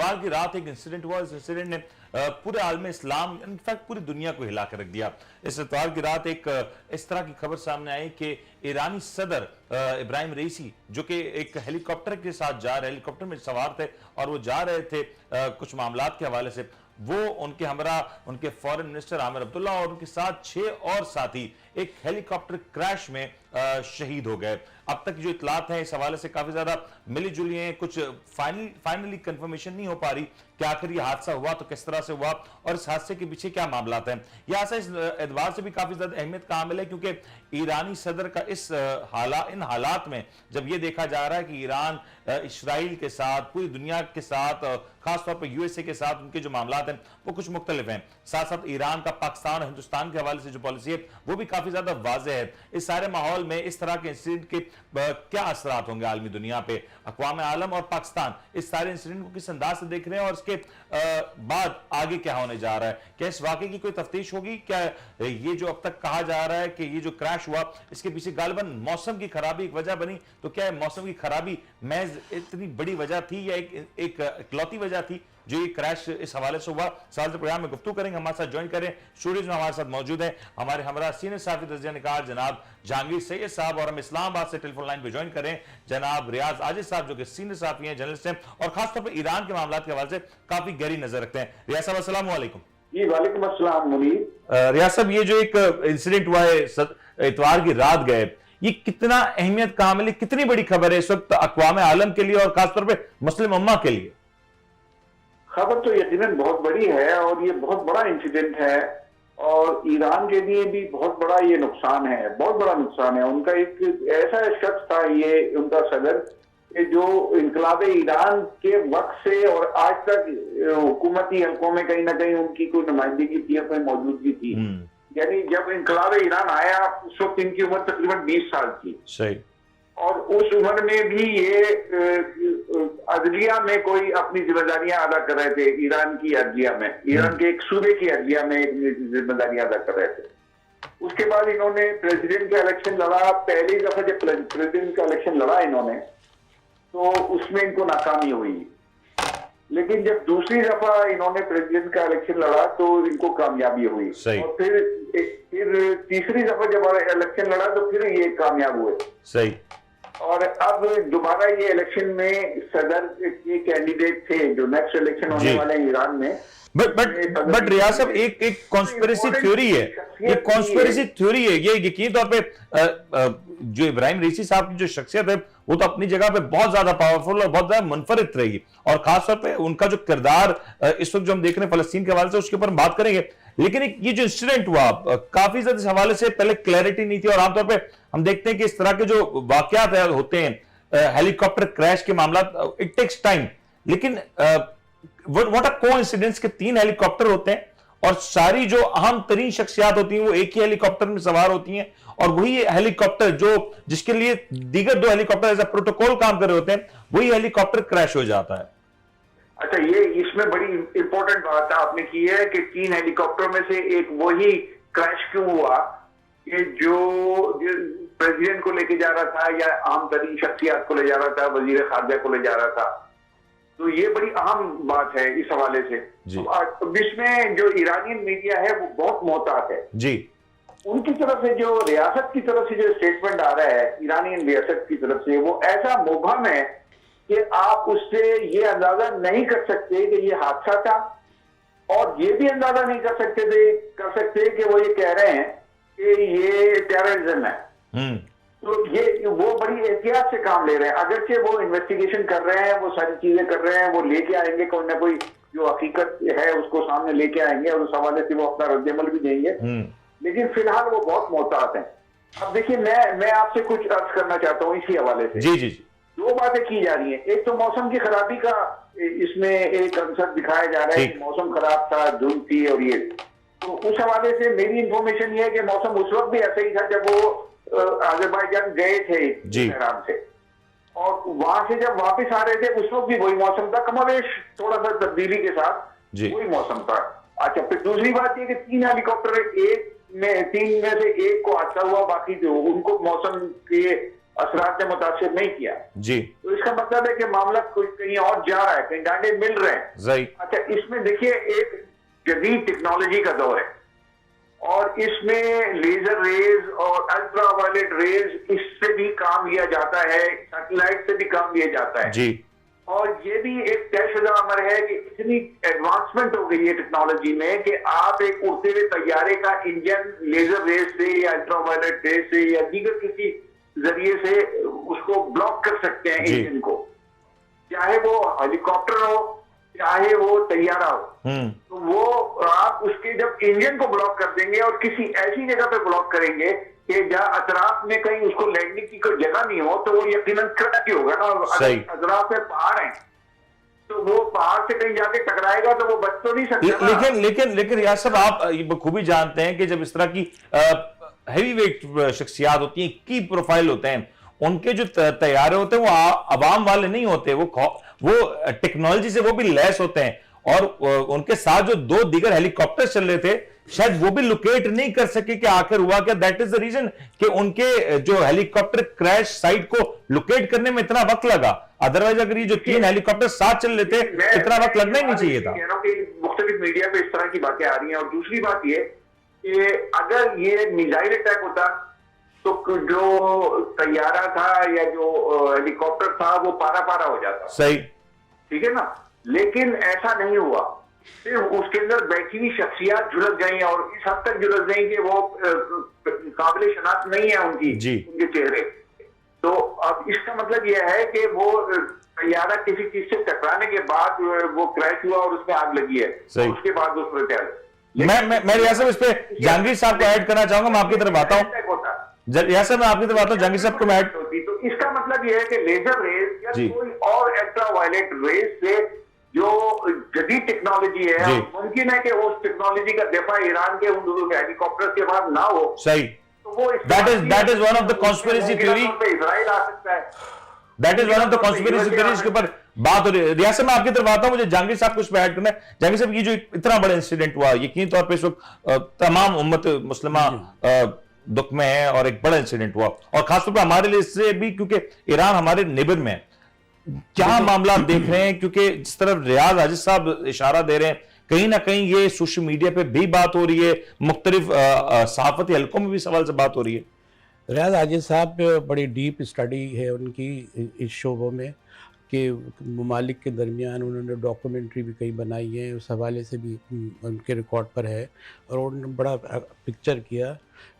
इतवार की रात एक इंसिडेंट हुआ। इस इंसिडेंट ने पूरे आलम इस्लाम, इनफैक्ट पूरी दुनिया को हिला कर रख दिया। इस इतवार की रात एक इस तरह की खबर सामने आई कि ईरानी सदर इब्राहिम रईसी, जो कि एक हेलीकॉप्टर के साथ जा रहे, हेलीकॉप्टर में सवार थे और वो जा रहे थे कुछ मामलात के हवाले से, वो उनके हमरा उनके फॉरेन मिनिस्टर आमिर अब्दुल्ला और उनके साथ 6 और साथी एक हेलीकॉप्टर क्रैश में शहीद हो गए। अब तक जो इतलात हैं इस हवाले से काफी ज्यादा मिली जुली हैं, कुछ फाइनली कंफर्मेशन नहीं हो पा रही कि आखिर ये हादसा हुआ तो किस तरह से हुआ और इस हादसे के पीछे क्या मामलात हैं। यह हादसा इस एतबार से भी काफी ज्यादा अहमियत का हामिल है क्योंकि ईरानी सदर का इन हालात में जब यह देखा जा रहा है कि ईरान इस्राइल के साथ, पूरी दुनिया के साथ, खासतौर पर यूएसए के साथ उनके जो मामलात हैं वो कुछ मुख्तलिफ हैं, साथ साथ ईरान का पाकिस्तान और हिंदुस्तान के हवाले से जो पॉलिसी है वो भी काफी ज्यादा वाज़ेह है। इस सारे माहौल में इस तरह के इंसिडेंट के क्या असरात होंगे आलमी दुनिया पे, अक़वाम आलम और पाकिस्तान इस सारे इंसिडेंट को किस अंदाज से देख रहे हैं और इसके बाद आगे क्या होने जा रहा है? क्या इस वाकये की कोई तफ्तीश होगी? क्या ये जो अब तक कहा जा रहा है कि ये जो क्रैश हुआ इसके पीछे गालिबन मौसम की खराबी एक वजह बनी, तो क्या मौसम की खराबी महज इतनी बड़ी वजह थी या एक इकलौती वजह थी जो ये क्रैश इस हवाले से हुआ? साल से प्रोग्राम में गुफ्तगू करेंगे। हमारे साथ ज्वाइन करें, स्टूडियो में हमारे साथ मौजूद हैं हमारे हमरा सीनियर साफी दर्जा निकाल जनाब जहांगीर सैयद साहब, और हम इस्लामाबाद से टेलीफोन लाइन पे ज्वाइन करें जनाब रियाज आजिज साहब जो कि सीनियर साफी हैं, जर्नलिस्ट हैं और खासतौर पर ईरान के मामलों के हवाले से काफी गहरी नजर रखते हैं। रियाज साहब अस्सलाम वालेकुम। जी वालेकुम अस्सलाम मुनीर। रियाज साहब, ये जो एक इंसिडेंट हुआ है इतवार की रात गए, ये कितना अहमियत का हामिल है, कितनी बड़ी खबर है इस वक्त अक़वाम आलम के लिए और खासतौर पर मुस्लिम उम्मा के लिए? खबर तो यकीनन बहुत बड़ी है और ये बहुत बड़ा इंसिडेंट है और ईरान के लिए भी बहुत बड़ा ये नुकसान है, बहुत बड़ा नुकसान है। उनका एक ऐसा शख्स था ये उनका सदर जो इनकलाब ईरान के वक्त से और आज तक हुकूमती हल्कों में कहीं ना कहीं उनकी कोई नुमाइंदगी थी, अपनी मौजूदगी थी। यानी जब इनकलाब ईरान आया उस वक्त इनकी उम्र तकरीबन 20 साल थी। सही। और उस उम्र में भी ये अदलिया में कोई अपनी जिम्मेदारियां अदा कर रहे थे। ईरान की अदलिया में, ईरान के एक सूबे की अदलिया में जिम्मेदारियां अदा कर रहे थे। उसके बाद इन्होंने प्रेसिडेंट का इलेक्शन लड़ा। पहली दफा जब प्रेसिडेंट का इलेक्शन लड़ा इन्होंने तो उसमें इनको नाकामी हुई, लेकिन जब दूसरी दफा इन्होंने प्रेसिडेंट का इलेक्शन लड़ा तो इनको कामयाबी हुई। और फिर तीसरी दफा जब इलेक्शन लड़ा तो फिर ये कामयाब हुए। सही। और अब दोबारा ये इलेक्शन में सदर के कैंडिडेट थे जो नेक्स्ट इलेक्शन होने वाले हैं ईरान में। बट रियाज साहब, एक कॉन्स्पिरेसी थ्योरी है, ये कॉन्स्पिरेसी थ्योरी है, ये यकीनी तौर पे जो इब्राहिम रईसी साहब की जो शख्सियत है वो तो अपनी जगह पे बहुत ज्यादा पावरफुल और बहुत ज्यादा मुनफरिद रही, और खासतौर पे उनका जो किरदार इस वक्त जो हम देख रहे हैं फलस्तीन के हवाले से उसके ऊपर हम बात करेंगे। लेकिन ये जो इंसिडेंट हुआ काफी ज्यादा इस हवाले से पहले क्लैरिटी नहीं थी और आमतौर पर हम देखते हैं कि इस तरह के जो वाकयात होते हैं हेलीकॉप्टर क्रैश के मामला, इट टेक्स टाइम, लेकिन व्हाट अ कोइंसिडेंस के 3 हेलीकॉप्टर होते हैं और सारी जो अहम तरीन शख्सियात होती हैं वो एक ही हेलीकॉप्टर में सवार होती हैं और वही हेलीकॉप्टर जो जिसके लिए दीगर 2 हेलीकॉप्टर एज अ प्रोटोकॉल काम कर रहे होते हैं वही हेलीकॉप्टर क्रैश हो जाता है। अच्छा, ये इसमें बड़ी इंपॉर्टेंट बात आपने की है कि 3 हेलीकॉप्टर में से एक वही क्रैश क्यों हुआ कि जो प्रेसिडेंट को लेके जा रहा था या आम तरीन शख्सियात को ले जा रहा था, वजीर खारजा को ले जा रहा था। तो ये बड़ी अहम बात है इस हवाले से। इसमें जो ईरानियन मीडिया है वो बहुत मोहतात है जी। उनकी तरफ से जो रियासत की तरफ से जो स्टेटमेंट आ रहा है ईरानियन रियासत की तरफ से, वो ऐसा मुबहम है कि आप उससे ये अंदाजा नहीं कर सकते कि ये हादसा था, और ये भी अंदाजा नहीं कर सकते कि वो ये कह रहे हैं कि ये टेररिज्म है। तो ये वो बड़ी एहतियात से काम ले रहे हैं। अगरचे वो इन्वेस्टिगेशन कर रहे हैं, वो सारी चीजें कर रहे हैं, वो लेके आएंगे कोई ना कोई जो हकीकत है उसको सामने लेके आएंगे और उस हवाले से वो अपना रद्दमल भी देंगे, लेकिन फिलहाल वो बहुत मोहतात हैं। अब देखिए, मैं आपसे कुछ अर्ज करना चाहता हूँ इसी हवाले से। जी। 2 बातें की जा रही हैं। एक तो मौसम की खराबी का इसमें एक अंसर दिखाया जा रहा है कि मौसम खराब था, धुंध थी और ये, तो उस हवाले से मेरी इंफॉर्मेशन ये है कि मौसम उस वक्त भी ऐसा ही था जब वो अजरबैजान गए थे तेहरान से, और वहां से जब वापस आ रहे थे उस वक्त भी वही मौसम था, कमोबेश थोड़ा सा तब्दीली के साथ वही मौसम था। अच्छा, फिर दूसरी बात ये कि 3 हेलीकॉप्टर 3 में से एक को हादसा हुआ, बाकी जो उनको मौसम के असरात ने मुतासिर नहीं किया। जी तो इसका मतलब है कि मामला कोई कहीं और जा रहा है, कहीं डांडे मिल रहे हैं। सही। अच्छा, इसमें देखिए एक जदीद टेक्नोलॉजी का दौर है और इसमें लेजर रेज और अल्ट्रा वायलेट रेज, इससे भी काम लिया जाता है, सैटेलाइट से भी काम लिया जाता है। जी और ये भी एक तयशुदा अमर है कि इतनी एडवांसमेंट हो गई है टेक्नोलॉजी में कि आप एक उड़ते हुए तैयारे का इंजन लेजर रेज से या अल्ट्रा वायलेट रेज से या दीगर किसी जरिए से उसको ब्लॉक कर सकते हैं इंजन को, चाहे वो हेलीकॉप्टर हो चाहे वो तैयारा हो। तो वो आप उसके जब इंजन को ब्लॉक कर देंगे और किसी ऐसी जगह पे ब्लॉक करेंगे कि जहाँ अतराफ में कहीं उसको लैंडिंग की कोई जगह नहीं हो, तो वो यकीनन क्रैश ही होगा ना। अतराफ में पहाड़ है तो वो पहाड़ से कहीं जाके टकराएगा तो वो बच तो नहीं सकता। लेकिन यार साहब, आप ये बखूबी जानते हैं कि जब इस तरह की हैवी वेट शख्सियात होती हैं, की प्रोफाइल होते हैं, उनके जो तैयारे होते हैं वो आवाम वाले नहीं होते, वो टेक्नोलॉजी से वो भी लैस होते हैं। और उनके साथ जो दो दीगर हेलीकॉप्टर चल रहे थे, शायद वो भी लोकेट नहीं कर सके कि आखिर हुआ क्या। दैट इज द रीजन कि उनके जो हेलीकॉप्टर क्रैश साइट को लोकेट करने में इतना वक्त लगा। अदरवाइज अगर ये जो 3 हेलीकॉप्टर साथ चल रहे थे, इतना वक्त लगना ही नहीं चाहिए था। मुख्तलिफ मीडिया पे इस तरह की बातें आ रही हैं। और दूसरी बात ये कि अगर ये मिसाइल अटैक होता तो जो तैयारा था या जो हेलीकॉप्टर था वो पारा पारा हो जाता। सही, ठीक है ना, लेकिन ऐसा नहीं हुआ। सिर्फ उसके अंदर बैठी हुई शख्सियात झुलस गई और इस हद तक झुलस गई कि वो काबिल शनाख्त नहीं है उनके चेहरे। तो अब इसका मतलब यह है कि वो तैयारा किसी चीज से टकराने के बाद वो क्रैश हुआ और उसमें आग लगी है। उसके बाद उस पर मैं रियासत इस पे जहांगीर साहब को ऐड करना चाहूंगा। मैं आपकी तरफ आता हूँ, रियासत मैं आपकी तरफ आता हूँ, जहांगीर साहब को मैं ऐड। तो इसका मतलब यह है कि लेजर रेज या कोई और अल्ट्रा वायलेट रेज से जो जदीद टेक्नोलॉजी है, मुमकिन है कि उस टेक्नोलॉजी का दफा ईरान के उन हेलीकॉप्टर के बाद ना हो। सही, तो वो that is one of the conspiracy theory. Israel आ सकता है, that is one of the conspiracy theories के ऊपर बात हो रही है। रियासत में आपकी तरफ आता हूं, मुझे जहांगीर साहब को इस पे ऐड करना है। जहांगीर साहब, ये जो इतना बड़ा इंसिडेंट हुआ, यकीनी तौर पे इस वक्त तमाम उम्मत मुस्लिमा दुख में है और एक बड़ा इंसिडेंट हुआ, और खासतौर पर हमारे लिए इससे भी क्योंकि ईरान हमारे नेबर में है। क्या मामला आप देख रहे हैं? क्योंकि जिस तरफ रियाज आजिज साहब इशारा दे रहे हैं, कहीं ना कहीं ये सोशल मीडिया पे भी बात हो रही है, मुख्तलिफ सहाफती हलकों में भी सवाल से बात हो रही है। रियाज आजिज साहब बड़ी डीप स्टडी है उनकी इस शोबों में कि ममालिक के दरमियान उन्होंने डॉक्यूमेंट्री भी कई बनाई है, उस हवाले से भी उनके रिकॉर्ड पर है। और उन्होंने बड़ा पिक्चर किया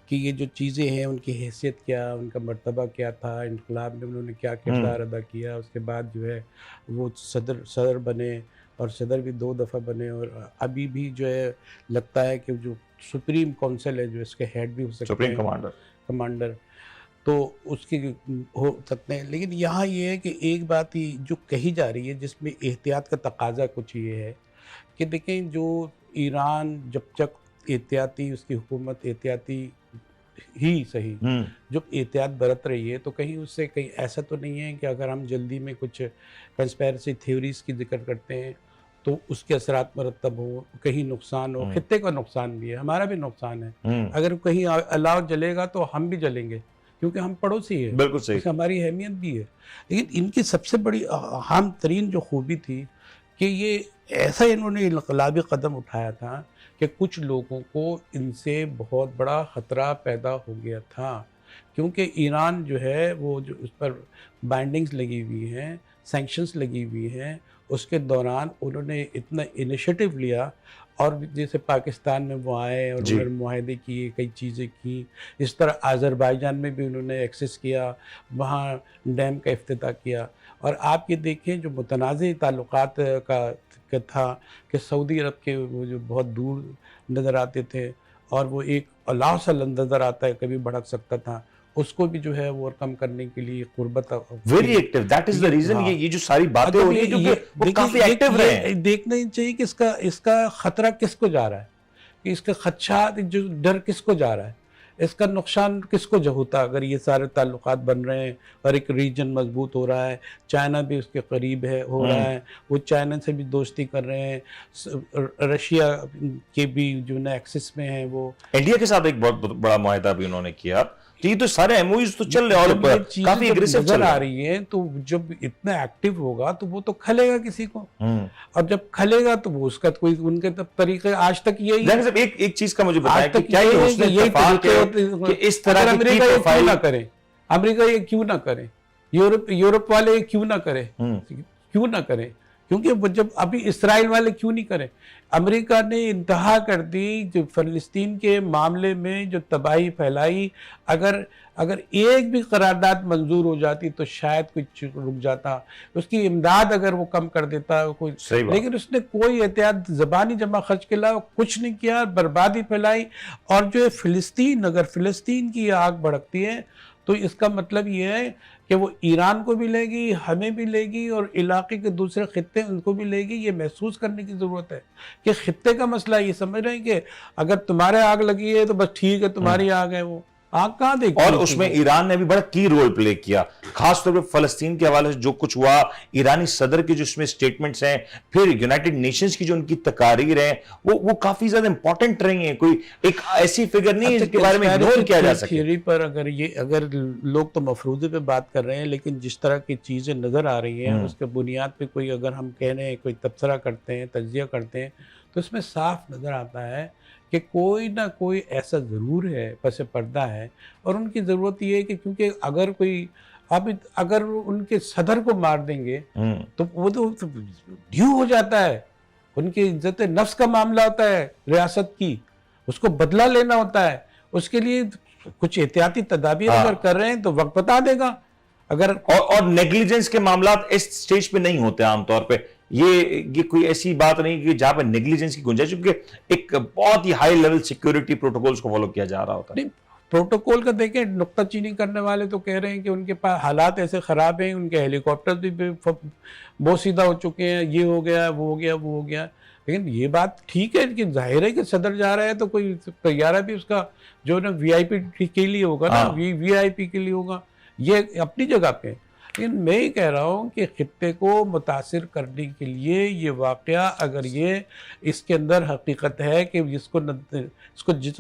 कि ये जो चीज़ें हैं उनकी हैसियत क्या, उनका मर्तबा क्या था, इनकलाब में उन्होंने क्या किरदार अदा किया। उसके बाद जो है वो सदर बने और सदर भी 2 दफ़ा बने, और अभी भी जो है लगता है कि जो सुप्रीम काउंसिल है जो इसके हेड भी हो सकते हैं, सुप्रीम कमांडर, तो उसके हो सकते हैं। लेकिन यहाँ ये है कि एक बात ही जो कही जा रही है जिसमें एहतियात का तकाजा कुछ ये है कि देखें, जो ईरान जब तक एहतियाती, उसकी हुकूमत एहतियाती ही सही जब एहतियात बरत रही है, तो कहीं उससे कहीं ऐसा तो नहीं है कि अगर हम जल्दी में कुछ कंस्पेरेसी थ्योरीज की जिक्र करते हैं तो उसके असरात मरतब हो, कहीं नुकसान हो। खित्ते का नुकसान भी है, हमारा भी नुकसान है। अगर कहीं अलाव जलेगा तो हम भी जलेंगे क्योंकि हम पड़ोसी है, बिल्कुल सही, हमारी अहमियत भी है। लेकिन इनकी सबसे बड़ी अहम तरीन जो खूबी थी कि ये ऐसा इन्होंने इनकलाबी कदम उठाया था कि कुछ लोगों को इनसे बहुत बड़ा ख़तरा पैदा हो गया था, क्योंकि ईरान जो है वो जो उस पर बाइंडिंग्स लगी हुई हैं, सैंक्शंस लगी हुई हैं, उसके दौरान उन्होंने इतना इनिशिएटिव लिया। और जैसे पाकिस्तान में वो आए और उन्होंने मुआहदे किए, कई चीज़ें की। इस तरह आज़रबाईजान में भी उन्होंने एक्सेस किया, वहाँ डैम का इफ्तिताह किया। और आप ये देखें जो मुतनाज़ ताल्लुकात का था कि सऊदी अरब के वो जो बहुत दूर नज़र आते थे और वो एक अल्लाह सा नज़र आता है, कभी भड़क सकता था, उसको भी जो है वो कम करने के लिए कुर्बत very active. That is the reason ये जो सारी बातें हो रही है क्योंकि वो काफी एक्टिव रहे हैं। देखना ही चाहिए कि इसका खतरा किसको जा रहा है, कि इसका खदशात जो डर किसको जा रहा है, इसका नुकसान किसको जो होता है अगर ये सारे ताल्लुकात बन रहे हैं और एक रीजन मजबूत हो रहा है। चाइना भी उसके करीब है, हो रहा है, वो चाइना से भी दोस्ती कर रहे हैं, रशिया के भी जो ना एक्सिस में है, वो इंडिया के साथ एक बहुत बड़ा मुआहदा भी उन्होंने किया ये तो सारे एमओयूज तो चल रहे हैं जब और ये चीजें काफी जब एग्रेसिव चल नजर रहे आ हैं। रही है तो जब इतना एक्टिव होगा तो वो तो खलेगा किसी को, और जब खलेगा तो वो उसका कोई उनके तरीके आज तक यही जाकिर साहब एक चीज का मुझे बताएं आज कि तक क्या ये हुस्न यही इत्तेफाक तरीके है होते कि इस तरह अगर की अमेरिका ये क्यों प्रोफाइल ना करे, अमेरिका ये क्यों ना करे, यूरोप वाले ये क्यों ना करे, क्यों ना करे, क्योंकि वो जब अभी इसराइल वाले क्यों नहीं करे। अमेरिका ने इंतहा कर दी जो फिलिस्तीन के मामले में जो तबाही फैलाई, अगर अगर एक भी करारदाद मंजूर हो जाती तो शायद कुछ रुक जाता, उसकी इमदाद अगर वो कम कर देता कोई, सही बात। लेकिन उसने कोई एहतियात ज़बानी जमा खर्च के अलावा कुछ नहीं किया, बर्बादी फैलाई। और जो है फिलिस्तीन, अगर फिलिस्तीन की आग भड़कती है तो इसका मतलब ये है कि वो ईरान को भी लेगी, हमें भी लेगी, और इलाके के दूसरे खित्ते उनको भी लेगी। ये महसूस करने की ज़रूरत है कि खित्ते का मसला, ये समझ रहे हैं कि अगर तुम्हारे आग लगी है तो बस ठीक है, तुम्हारी आग है, वो आग कहाँ देखती और है उसमें किसी ईरान ने भी बड़ा की रोल प्ले किया, खासतौर पे फलस्तीन के हवाले से जो कुछ हुआ, ईरानी सदर के जो इसमें स्टेटमेंट्स हैं, फिर यूनाइटेड नेशंस की जो उनकी तकारीर हैं, वो काफी ज्यादा इंपॉर्टेंट रही हैं। कोई एक ऐसी फिगर नहीं है जिसके बारे में इग्नोर किया जा सके। थियरी पर अगर लोग तो मफरूजे पे बात कर रहे हैं, लेकिन जिस तरह की चीज़ें नज़र आ रही हैं उसके बुनियाद पे कोई अगर हम कह रहे हैं, कोई तबसरा करते हैं, तज्जिया करते हैं, तो इसमें साफ नज़र आता है कि कोई ना कोई ऐसा ज़रूर है, पस पर्दा है। और उनकी ज़रूरत ये है कि क्योंकि अगर कोई अगर उनके सदर को मार देंगे तो वो तो ड्यू हो जाता है, उनकी इज्जत नफ्स का मामला होता है रियासत की, उसको बदला लेना होता है, उसके लिए कुछ एहतियाती तदाबीर अगर कर रहे हैं तो वक्त बता देगा। अगर और नेग्लिजेंस के मामला इस स्टेज पे नहीं होते आमतौर पे, ये कोई ऐसी बात नहीं कि जहां पे नेग्लिजेंस की गुंजाइश, क्योंकि एक बहुत ही हाई लेवल सिक्योरिटी प्रोटोकॉल्स को फॉलो किया जा रहा होता है। नहीं, प्रोटोकॉल का देखें, नुक्ताचीनी करने वाले तो कह रहे हैं कि उनके पास हालात ऐसे ख़राब हैं, उनके हेलीकॉप्टर भी बोसीदा हो चुके हैं, ये हो गया, वो हो गया, वो हो गया। लेकिन ये बात ठीक है कि जाहिर है कि सदर जा रहा है तो कोई तैयारा भी उसका जो ना वीआईपी के लिए होगा ना, वीआईपी के लिए होगा, ये अपनी जगह पे। लेकिन मैं ये कह रहा हूँ कि खित्ते को मुतासिर करने के लिए ये वाक़या, अगर ये इसके अंदर हकीकत है कि जिसको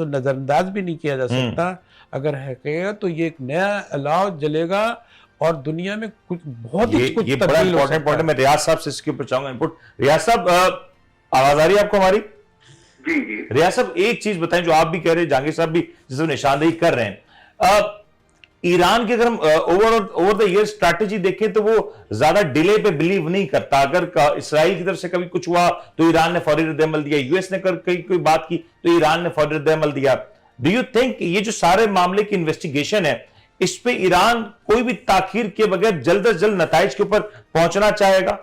नज़रअंदाज भी नहीं किया जा सकता, अगर है तो ये एक नया अलाव जलेगा और दुनिया में कुछ बहुत ही कुछ ये बड़ा तब्दील हो इंपॉर्टेंट सकता पॉइंट है। है। मैं रियाज साहब से इसके ऊपर चाहूंगा इनपुट। रियाज साहब, आवाज आ रही है आपको हमारी? जी जी। रियाज साहब, एक चीज बताएं जो आप भी कह रहे हैं, जहांगीर साहब भी जिस पर निशानदेही कर रहे हैं, ईरान की अगर हम ओवर द ईयर स्ट्रैटेजी देखें तो वो ज्यादा डिले पे बिलीव नहीं करता। अगर इसराइल की तरफ से कभी कुछ हुआ तो ईरान ने फौरी रद्द-ए-अमल दिया, यूएस ने कोई बात की तो ईरान ने फौरी रद्द-ए-अमल दिया। डू यू थिंक ये जो सारे मामले की इन्वेस्टिगेशन है, इस पे ईरान कोई भी ताखीर के बगैर जल्द से जल्द नताइज के ऊपर पहुंचना चाहेगा?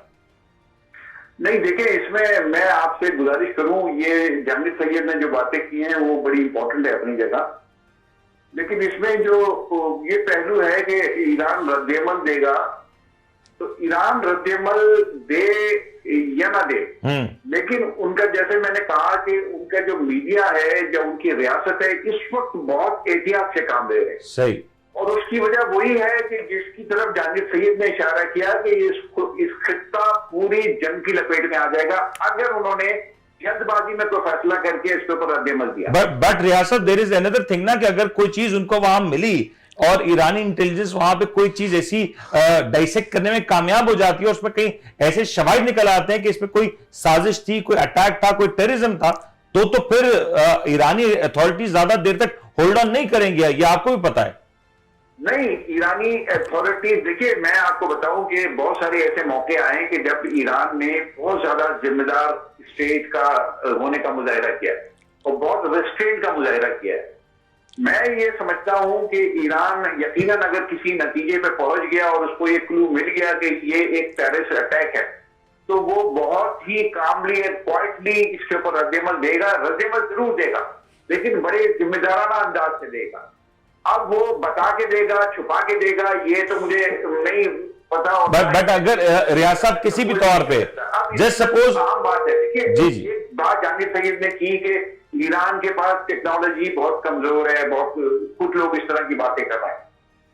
नहीं, देखिए, इसमें मैं आपसे गुजारिश करूं, ये जहांगीर सैयद ने जो बातें की हैं वो बड़ी इंपॉर्टेंट है अपनी जगह, लेकिन इसमें जो ये पहलू है कि ईरान रद्द-ए-अमल देगा, तो ईरान रद्द-ए-अमल दे या ना दे, लेकिन उनका, जैसे मैंने कहा कि उनका जो मीडिया है, जो उनकी रियासत है, इस वक्त बहुत एहतियात से काम ले रहे हैं। सही। और उसकी वजह वही है कि जिसकी तरफ जहांगीर सैयद ने इशारा किया कि इस खित्ता पूरी जंग की लपेट में आ जाएगा अगर उन्होंने जल्दबाजी में कोई फैसला करके इसके ऊपर रद्द-ए-अमल दिया। बट रियासत, देयर इज अनदर थिंग ना, कि अगर कोई चीज उनको वहां मिली और ईरानी इंटेलिजेंस वहां पे कोई चीज ऐसी डाइसेक्ट करने में कामयाब हो जाती है और उसमें कहीं ऐसे शवाहिद निकल आते हैं कि इसमें कोई साजिश थी, कोई अटैक था, कोई टेररिज्म था, तो फिर ईरानी अथॉरिटी ज्यादा देर तक होल्ड ऑन नहीं करेंगे, ये आपको भी पता है। नहीं, ईरानी अथॉरिटीज, देखिए, मैं आपको बताऊं कि बहुत सारे ऐसे मौके आए कि जब ईरान ने बहुत ज्यादा जिम्मेदार स्टेट का होने का मुजाहिरा किया और बहुत रेस्ट्रेंट का मुजाहिरा किया है। मैं ये समझता हूं कि ईरान यकीनन अगर किसी नतीजे पे पहुंच गया और उसको ये क्लू मिल गया कि ये एक टेररिस्ट अटैक है, तो वो बहुत ही कामली एंड क्वाइटली इसके ऊपर रद्द-ए-अमल देगा। रद्द-ए-अमल जरूर देगा, लेकिन बड़े जिम्मेदाराना अंदाज से देगा। अब वो बता के देगा, छुपा के देगा, ये तो मुझे नहीं पता। बट अगर रियासत किसी भी तौर पे, जस्ट सपोज, आम बात है, देखिए, जी जी, एक बात जहांगीर सैयद ने की कि ईरान के पास टेक्नोलॉजी बहुत कमजोर है, बहुत कुछ लोग इस तरह की बातें कर रहे हैं।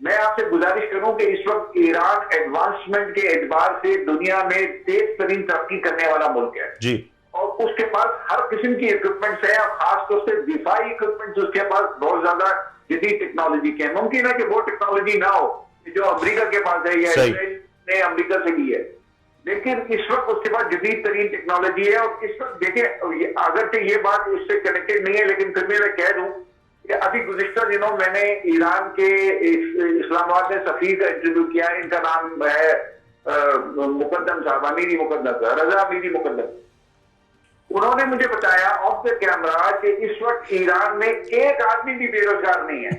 मैं आपसे गुजारिश करूं कि इस वक्त ईरान एडवांसमेंट के एतबार से दुनिया में तेज तरीन तरक्की करने वाला मुल्क है जी, और उसके पास हर किस्म की इक्विपमेंट्स है और खासतौर से दिफाई इक्विपमेंट्स उसके पास बहुत ज्यादा जदीद टेक्नोलॉजी के हैं। मुमकिन है कि वो टेक्नोलॉजी ना हो जो अमेरिका के पास है या सही। इसराइल ने अमेरिका से ली है, लेकिन इस वक्त उसके पास जदीद तरीन टेक्नोलॉजी है। और इस वक्त देखिए, अगर ये बात इससे कनेक्टेड नहीं है, लेकिन फिर भी मैं कह दूं कि अभी गुज़िश्ता दिनों मैंने ईरान के इस्लामाबाद में सफीर का इंटरव्यू किया। इनका नाम है मुकद्दम साहब, अमीरी मुकद्दम साहब, रजा अमीरी मुकद्दम। उन्होंने मुझे बताया ऑफ द कैमरा कि इस वक्त ईरान में एक आदमी भी बेरोजगार नहीं है।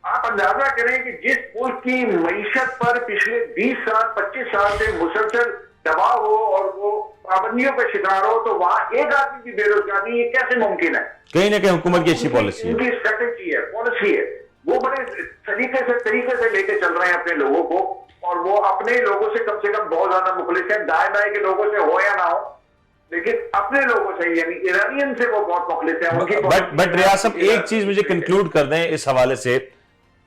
आप अंदाजा करें कि जिस मुल्क की मईशत पर पिछले 20 साल 25 साल से मुसलसल दबाव हो और वो पाबंदियों का शिकार हो, तो वहां एक आदमी भी बेरोजगार नहीं, ये कैसे मुमकिन है? कहीं ना कहीं हुकूमत की अच्छी पॉलिसी है, उनकी स्ट्रेटेजी है, पॉलिसी है। वो बड़े तरीके से लेके चल रहे हैं अपने लोगों को, और वो अपने लोगों से कम बहुत ज्यादा मुखलिस है। दाएं बाएं के लोगों से हो या ना हो, लेकिन अपने लोगों से यानी ईरानियन से वो बहुत मुखलिस है। बट रियाज साहब, एक चीज मुझे कंक्लूड कर दें इस हवाले से,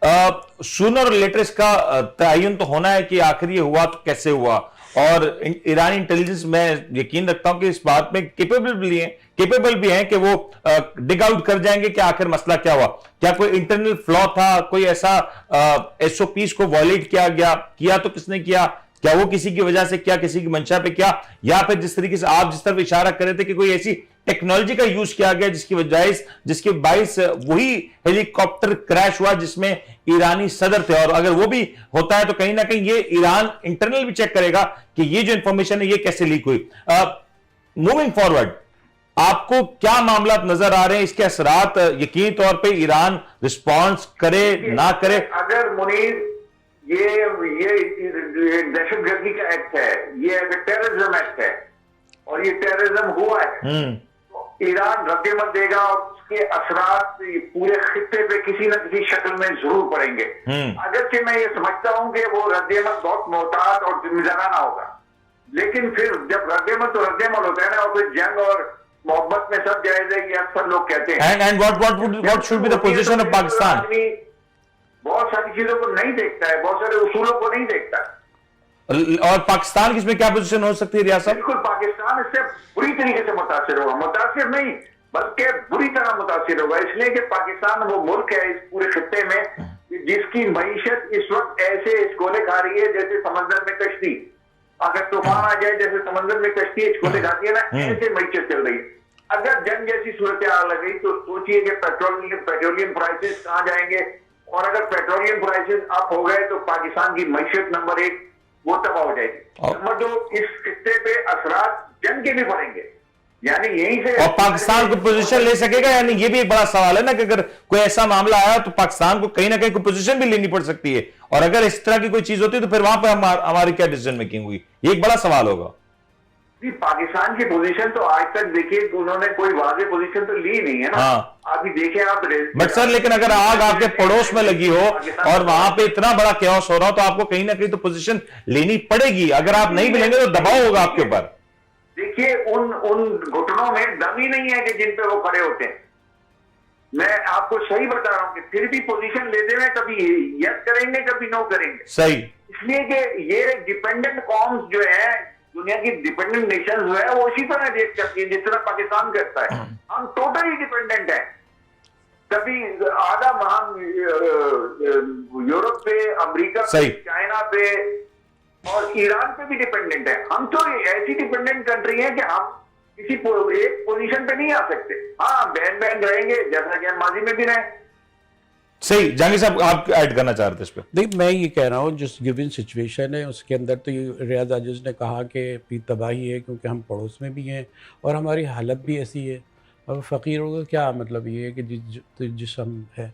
सूनर और लेटर इसका तयन तो होना है कि आखिर ये हुआ तो कैसे हुआ। और ईरानी इंटेलिजेंस, मैं यकीन रखता हूं कि इस बात में केपेबल भी हैं कि वो डिग आउट कर जाएंगे कि आखिर मसला क्या हुआ, क्या कोई इंटरनल फ्लॉ था, कोई ऐसा एसओपीज को वॉयलेट किया तो किसने किया, क्या वो किसी की वजह से, क्या किसी की मंशा पे क्या, या फिर जिस तरीके से आप जिस तरफ इशारा कर रहे थे कि कोई ऐसी टेक्नोलॉजी का यूज किया गया जिसके बाइस वही हेलीकॉप्टर क्रैश हुआ जिसमें ईरानी सदर थे। और अगर वो भी होता है तो कहीं ना कहीं ये ईरान इंटरनल भी चेक करेगा कि ये जो इंफॉर्मेशन है ये कैसे लीक हुई। मूविंग फॉरवर्ड, आपको क्या मामला नजर आ रहे हैं, इसके असरात यकीनी तौर पर ईरान रिस्पॉन्स करे ना करे? अगर मुनीर ये दहशतगर्दी का एक्ट है, ये टेररिज्म एक्ट है, और ये टेररिज्म हुआ है, ईरान रद्देमत देगा और उसके असरात पूरे खित्ते पे किसी न किसी शक्ल में जरूर पड़ेंगे। अगरचे मैं ये समझता हूं कि वो रद्देमत बहुत मोहतात और जिम्मेदाराना होगा, लेकिन फिर जब रद्देमत तो रद्देमत होता है ना, और फिर जंग और मोहब्बत में सब जायज है, ये अक्सर लोग कहते हैं। And what should be the position of Pakistan? बहुत सारी चीजों को नहीं देखता है, बहुत सारे उसूलों को नहीं देखता। और पाकिस्तान की इसमें क्या पोजीशन हो सकती है रियासत? बिल्कुल, पाकिस्तान इससे बुरी तरीके से मुतासिर होगा, मुतासिर नहीं बल्कि बुरी तरह मुतासिर होगा, इसलिए कि पाकिस्तान वो मुल्क है इस पूरे खित्ते में जिसकी मईशत इस वक्त ऐसे इश्कोले खा रही है जैसे समंदर में कश्ती। अगर तूफान आ जाए जैसे समंदर में कश्ती इश्कोले खाती है ना, ऐसे मईशत चल रही है। अगर जंग जैसी सूरत हाल लग गई तो सोचिए कि पेट्रोलियम प्राइसेस कहां जाएंगे, और अगर पेट्रोलियम प्राइसेस अप हो गए तो पाकिस्तान की मईशत नंबर 1 वो तबाह हो जाएगी। नंबर 2, इस खित्ते पे असरात जंग के भी पड़ेंगे, यानी यहीं से। और पाकिस्तान को पोजीशन ले सकेगा, यानी ये भी एक बड़ा सवाल है ना कि अगर कोई ऐसा मामला आया तो पाकिस्तान को कहीं ना कहीं कोई पोजीशन भी लेनी पड़ सकती है, और अगर इस तरह की कोई चीज होती है तो फिर वहां पर हमारी क्या डिसीजन मेकिंग हुई, ये एक बड़ा सवाल होगा। पाकिस्तान की पोजीशन तो आज तक देखिए उन्होंने कोई वाज़ेह पोजीशन तो ली नहीं है ना। हाँ। अभी देखिए आप, बट सर, लेकिन अगर आग आपके पड़ोस में लगी हो और वहां पे इतना बड़ा कैओस हो रहा हो तो आपको कहीं ना कहीं तो पोजीशन लेनी पड़ेगी। अगर आप नहीं भी लेंगे तो दबाव होगा आपके ऊपर। देखिए उन घुटनों में दम ही नहीं है कि जिन पे वो खड़े होते हैं। मैं आपको सही बता रहा हूं कि फिर भी पोजीशन लेते हुए कभी यस करेंगे कभी नो करेंगे। सही, इसलिए कि ये डिपेंडेंट कॉम्स जो है, दुनिया की डिपेंडेंट नेशन जो है, वो उसी तरह देख करती है जिस तरह पाकिस्तान करता है। हम टोटली डिपेंडेंट हैं, कभी आधा हम यूरोप पे, अमेरिका पे, चाइना पे और ईरान पे भी डिपेंडेंट है। हम तो ऐसी डिपेंडेंट कंट्री है कि हम किसी एक पोजीशन पे नहीं आ सकते। हाँ, बहन रहेंगे जैसा कि हम माजी में भी रहे। सही, जहांगीर साहब आप ऐड करना चाह रहे थे इस पे? नहीं, मैं ये कह रहा हूँ जिस गिवन सिचुएशन है उसके अंदर तो ये रियाज आजिज ने कहा कि तबाही है क्योंकि हम पड़ोस में भी हैं और हमारी हालत भी ऐसी है। अब फ़कीरों का क्या मतलब ये है कि जिस हम है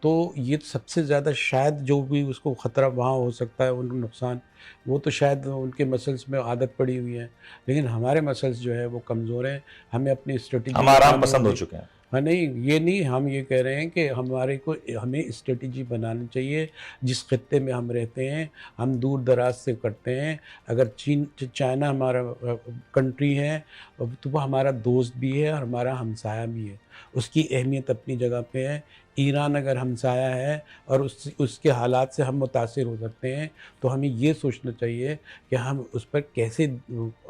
तो ये सबसे ज़्यादा शायद जो भी उसको ख़तरा वहाँ हो सकता है, उन नुकसान, वो तो शायद उनके मसल्स में आदत पड़ी हुई है, लेकिन हमारे मसल्स जो है वो कमज़ोर हैं। हमें अपनी स्ट्रेटजी, हम आराम पसंद हो चुके हैं। हाँ, नहीं ये नहीं, हम ये कह रहे हैं कि हमें स्ट्रेटजी बनानी चाहिए जिस खित्ते में हम रहते हैं। हम दूर दराज से करते हैं। अगर चाइना हमारा कंट्री है तो वो हमारा दोस्त भी है और हमारा हमसाया भी है। उसकी अहमियत अपनी जगह पे है। ईरान अगर हमसाया है और उसके हालात से हम मुतासिर हो सकते हैं, तो हमें ये सोचना चाहिए कि हम उस पर कैसे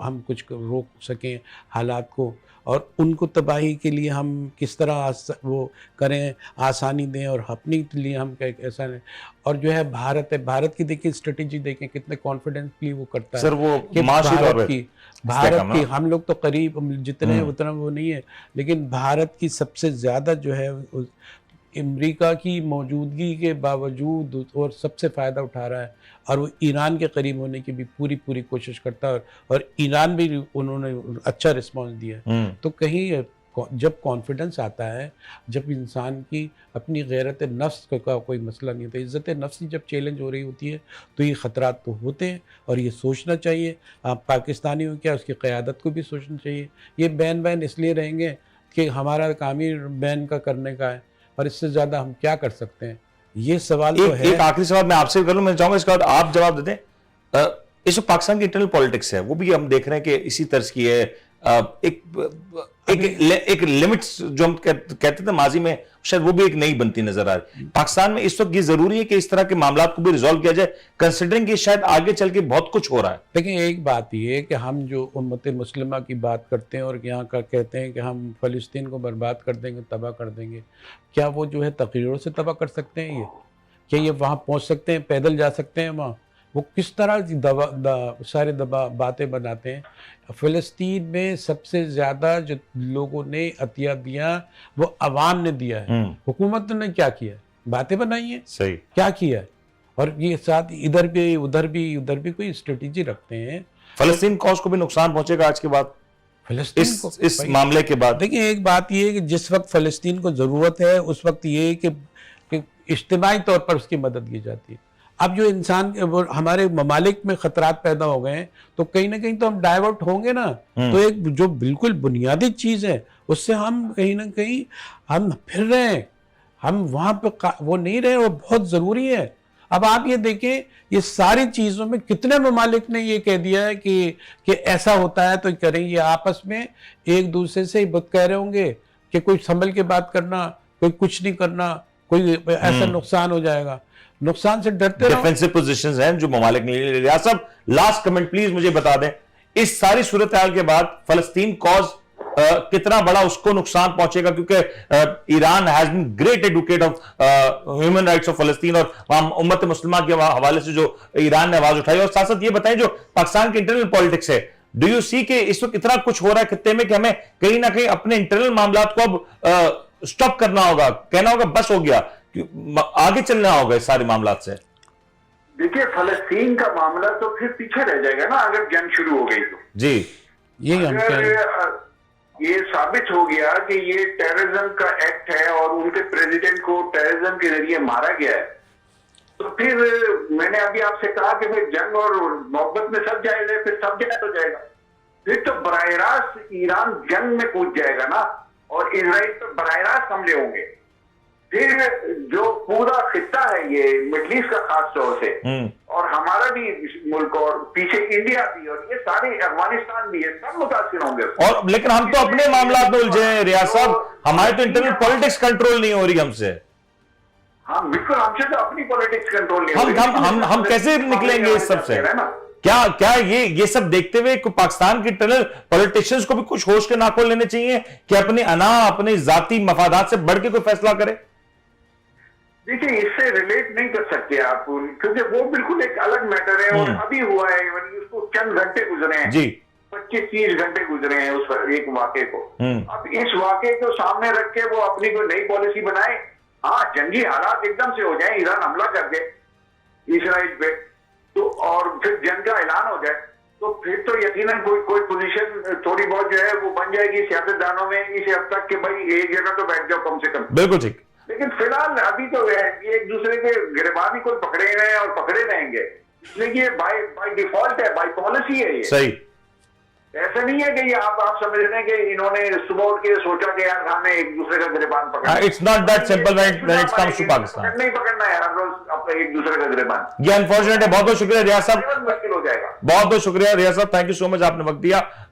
हम कुछ रोक सकें हालात को, और उनको तबाही के लिए हम किस तरह वो करें, आसानी दें, और अपने लिए हम ऐसा नहीं। और जो है भारत की देखिए स्ट्रेटेजी देखें, कितने कॉन्फिडेंटली वो करता है सर वो कि माशी तौर पे भारत की हम लोग तो करीब जितने हैं उतना वो नहीं है, लेकिन भारत की सबसे ज़्यादा जो है अमेरिका की मौजूदगी के बावजूद और सबसे फ़ायदा उठा रहा है, और वो ईरान के करीब होने की भी पूरी कोशिश करता है, और ईरान भी उन्होंने अच्छा रिस्पॉन्स दिया है। तो कहीं जब कॉन्फिडेंस आता है, जब इंसान की अपनी गैरत नफ्स का कोई मसला नहीं होता, इज़्ज़त नफ्स की जब चैलेंज हो रही होती है, तो ये ख़तरात तो होते हैं, और ये सोचना चाहिए। आप पाकिस्तानी हो क्या, उसकी क़यादत को भी सोचना चाहिए। ये बैन इसलिए रहेंगे कि हमारा काम ही बैन का करने का है, और इससे ज़्यादा हम क्या कर सकते हैं, ये सवाल तो है। एक आखिरी सवाल मैं आपसे करूं, मैं चाहूंगा इसका आप जवाब दे दें। इस जो पाकिस्तान की इंटरनल पॉलिटिक्स है वो भी हम देख रहे हैं कि इसी तरह की है। एक लिमिट्स जो हम कहते थे माजी में, शायद वो भी एक नई बनती नजर आ रही है पाकिस्तान में। इस वक्त ये जरूरी है कि इस तरह के मामला को भी रिजॉल्व किया जाए, कंसिडरिंग कि शायद आगे चल के बहुत कुछ हो रहा है। लेकिन एक बात ये है कि हम जो उम्मत मुस्लिमा की बात करते हैं और यहाँ का कहते हैं कि हम फ़लस्तीन को बर्बाद कर देंगे, तबाह कर देंगे, क्या वो जो है तकरीरों से तबाह कर सकते हैं? ये क्या ये वहाँ पहुँच सकते हैं, पैदल जा सकते हैं वहाँ? वो किस तरह की सारे बातें बनाते हैं। फ़लस्तीन में सबसे ज़्यादा जो लोगों ने अतिया दिया वो अवाम ने दिया है, हुकूमत ने क्या किया? बातें बनाई हैं, सही क्या किया है? और ये साथ इधर भी उधर भी कोई स्ट्रेटेजी रखते हैं। फलस्तीन कॉज को भी नुकसान पहुंचेगा आज के बाद, इस मामले के बाद। देखिए एक बात ये है कि जिस वक्त फ़लस्तीन को ज़रूरत है उस वक्त ये है कि इज्तिमाई तौर पर उसकी मदद की जाती है। अब जो इंसान हमारे ममालिक में खतरात पैदा हो गए हैं, तो कहीं ना कहीं तो हम डाइवर्ट होंगे ना। तो एक जो बिल्कुल बुनियादी चीज़ है उससे हम कहीं ना कहीं हम फिर रहे हैं, हम वहाँ पे वो नहीं रहे, वो बहुत ज़रूरी है। अब आप ये देखें, ये सारी चीज़ों में कितने ममालिक ने ये कह दिया है कि ऐसा होता है तो करें। ये आपस में एक दूसरे से ही कह रहे होंगे कि कोई संभल के बात करना, कोई कुछ नहीं करना, कोई ऐसा नुकसान हो जाएगा। नुकसान से डरते रहो। डिफेंसिव पोजीशंस हैं जो ममालिक ने ले लिया। सब लास्ट कमेंट प्लीज मुझे बता दें, इस सारी सूरत हाल के बाद फलस्तीन कॉज कितना बड़ा उसको नुकसान पहुंचेगा, क्योंकि Iran has been great advocate of human rights of फलस्तीन, और उम्मत मुस्लिमा के हवाले से जो ईरान ने आवाज उठाई। और साथ साथ ये बताएं जो पाकिस्तान की इंटरनल पॉलिटिक्स है, डू यू सी कि इस वक्त इतना कुछ हो रहा है खत्ते में कि हमें कहीं ना कहीं अपने इंटरनल मामला को अब स्टॉप करना होगा, कहना होगा बस हो गया, आगे चलना होगा इस सारे मामला से? देखिए फलस्तीन का मामला तो फिर पीछे रह जाएगा ना अगर जंग शुरू हो गई तो। जी, अगर ये साबित हो गया कि ये टेररिज्म का एक्ट है और उनके प्रेसिडेंट को टेररिज्म के जरिए मारा गया है, तो फिर मैंने अभी आपसे कहा कि फिर जंग और मोहब्बत में सब जाएगा, फिर सब जाए तो जाएगा। फिर तो बराह रास्त ईरान जंग में कूद जाएगा ना, और इजराइल पर बराह रास्त हमले होंगे। फिर जो पूरा खित्ता है ये मिडल ईस्ट का खास तौर से, और हमारा भी मुल्क और पीछे इंडिया भी और ये सारे अफगानिस्तान भी है, सब मुतासिर होंगे। और लेकिन हम तो अपने मामला में उलझे हैं रियाज साहब, हमारे तो इंटरनल पॉलिटिक्स कंट्रोल नहीं हो रही हमसे। हाँ बिल्कुल, हमसे तो अपनी पॉलिटिक्स कंट्रोल नहीं हो रही। हम कैसे निकलेंगे इस सब से? क्या ये सब देखते हुए पाकिस्तान के इंटरनल पॉलिटिशियंस को भी कुछ होश के नाखून लेने चाहिए कि अपने अपने जाती मफादात से बढ़ के कोई फैसला करे? देखिए इससे रिलेट नहीं कर सकते आप, क्योंकि वो बिल्कुल एक अलग मैटर है, और अभी हुआ है, उसको चंद घंटे गुजरे हैं जी, 25-30 घंटे गुजरे हैं उस एक वाक़े को। अब इस वाक़े को सामने रख के वो अपनी कोई नई पॉलिसी बनाए। हाँ, जंगी हालात एकदम से हो जाए, ईरान हमला कर दे इसराइल पे, तो और फिर जंग का ऐलान हो जाए, तो फिर तो यकीनन कोई पोजीशन थोड़ी बहुत जो है वो बन जाएगी सियासतदानों में इस हद तक कि भाई एक जगह तो बैठ जाओ कम से कम। बिल्कुल ठीक। लेकिन फिलहाल अभी तो एक दूसरे के गिरबान ही कोई पकड़े रहे हैं और पकड़े रहेंगे, इसलिए ये बाय डिफॉल्ट है, बाय पॉलिसी है ये। सही, ऐसा नहीं है कि ये आप समझ रहे हैं कि इन्होंने सुबह उठ के सोचा कि यार हमें एक दूसरे का गिरबान पकड़ना। It's not that simple when it comes to Pakistan. नहीं पकड़ना है हर रोज अपने एक दूसरे का गिरबान। ये अनफॉर्चुनेट है। बहुत बहुत शुक्रिया रियाज साहब, मुश्किल हो जाएगा। बहुत बहुत शुक्रिया रियाज साहब, थैंक यू सो मच, आपने वक्त दिया।